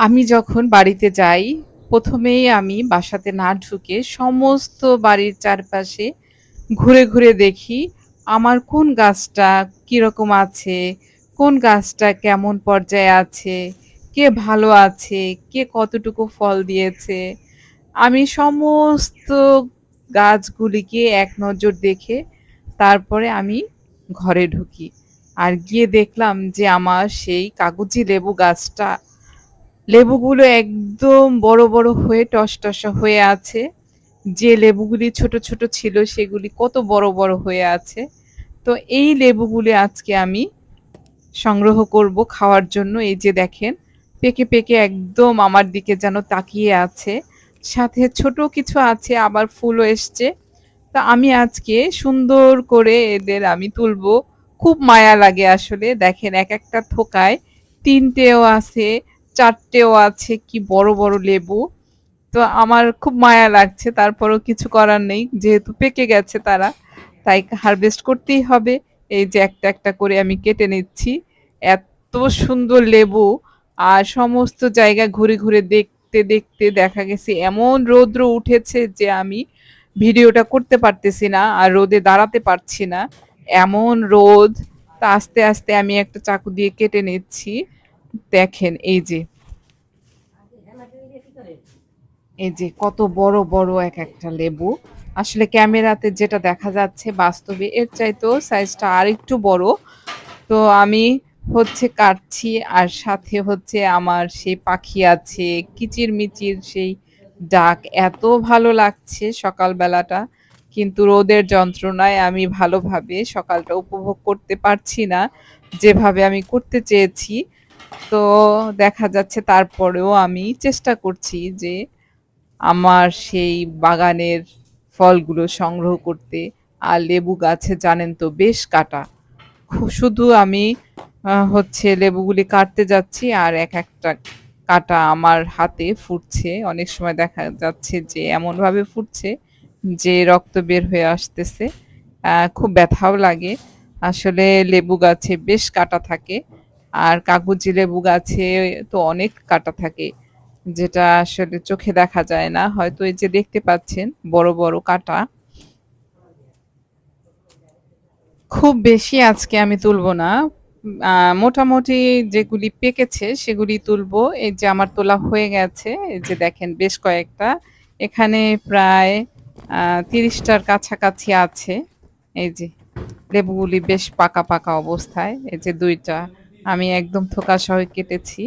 আমি যখন বাড়িতে যাই, ১ম এই আমি বাসাতে না ঢুকে সমস্ত বাড়ির চারপাশে ঘুরে, ঘুরে দেখি আমার কোন গাছটা কিরকম আছে, কোন গাছটা কেমন পর্যায়ে আছে, কে ভালো আছে, কে কতটুকু ফল দিয়েছে। আমি সমস্ত গাছগুলিকে এক নজর দেখে তারপরে আমি ঘরে ঢুকি। আর গিয়ে দেখলাম যে আমার সেই কাগজি লেবু গাছটা লেবুগুলো একদম বড়, বড় হয়ে টসটসে হয়ে আছে। যে লেবুগুলি ছোট, ছোট ছিল সেগুলি কত বড়, বড় হয়ে আছে। তো এই লেবুগুলি আজকে আমি সংগ্রহ করব খাওয়ার জন্য। এই যে দেখেন পেকে, পেকে একদম আমার দিকে যেন তাকিয়ে আছে। সাথে ছোট কিছু আছে আবার ফুলও এসছে। তো আমি আজকে সুন্দর করে এদের আমি তুলবো। খুব মায়া লাগে আসলে। দেখেন একেকটা থোকায় ৩ টেও আছে, ৪ টেও আছে কি বড়, বড় লেবু। তো আমার খুব মায়া লাগছে। তারপরেও কিছু করার নেই। যেহেতু পেকে গেছে তারা, তাই হারভেস্ট করতেই হবে। এই যে একটা, একটা করে আমি কেটে নিচ্ছি। এত সুন্দর লেবু আর সমস্ত জায়গা ঘুরে, ঘুরে দেখতে, দেখতে দেখা গেছে এমন রৌদ্র উঠেছে যে আমি ভিডিওটা করতে পারতেছি না আর রোদে দাঁড়াতে পারছি না। এমন রোদ। তা আস্তে, আস্তে আমি একটা চাকু দিয়ে কেটে নিচ্ছি। দেখেন এই যে এই যে কত বড় বড় এক একটা লেবু। আসলে ক্যামেরাতে যেটা দেখা যাচ্ছে বাস্তবে এর চাইতেও সাইজটা আরেকটু বড়। তো আমি হচ্ছে কাটছি আর সাথে হচ্ছে আমার সেই পাখি আছে কিচিরমিচির সেই ডাক এত ভালো লাগছে সকালবেলাটা। কিন্তু রোদের যন্ত্রণায় আমি ভালোভাবে সকালটা উপভোগ করতে পারছি না যেভাবে আমি করতে চেয়েছি। তো দেখা যাচ্ছে তারপরেও আমি চেষ্টা করছি যে আমার সেই বাগানের ফলগুলো সংগ্রহ করতে। আর লেবু গাছে জানেন তো বেশ কাঁটা। শুধু আমি হচ্ছে লেবুগুলি কাটতে যাচ্ছি আর এক একটা কাঁটা আমার হাতে ফুটছে। অনেক সময় দেখা যাচ্ছে যে এমনভাবে ফুটছে যে রক্ত বের হয়ে আসতেছে। খুব ব্যথাও লাগে। আসলে লেবু গাছে বেশ কাঁটা থাকে। আর কাগজি লেবু গাছে তো অনেক কাঁটা থাকে। যেটা আসলে চোখে দেখা যায় না। হয়তো এই যে দেখতে পাচ্ছেন বড়, বড় কাঁটা। খুব বেশি আজকে আমি তুলব না। মোটামুটি যেগুলি পেকেছে সেগুলি তুলবো। এই যে আমার তোলা হয়ে গেছে। এই যে দেখেন বেশ কয়েকটা। এখানে প্রায় ৩০ টার কাছাকাছি আছে। এই যে লেবুগুলি বেশ পাকা, পাকা অবস্থায়। এই যে ২ টা আমি একদম থোকা সহ কেটেছি।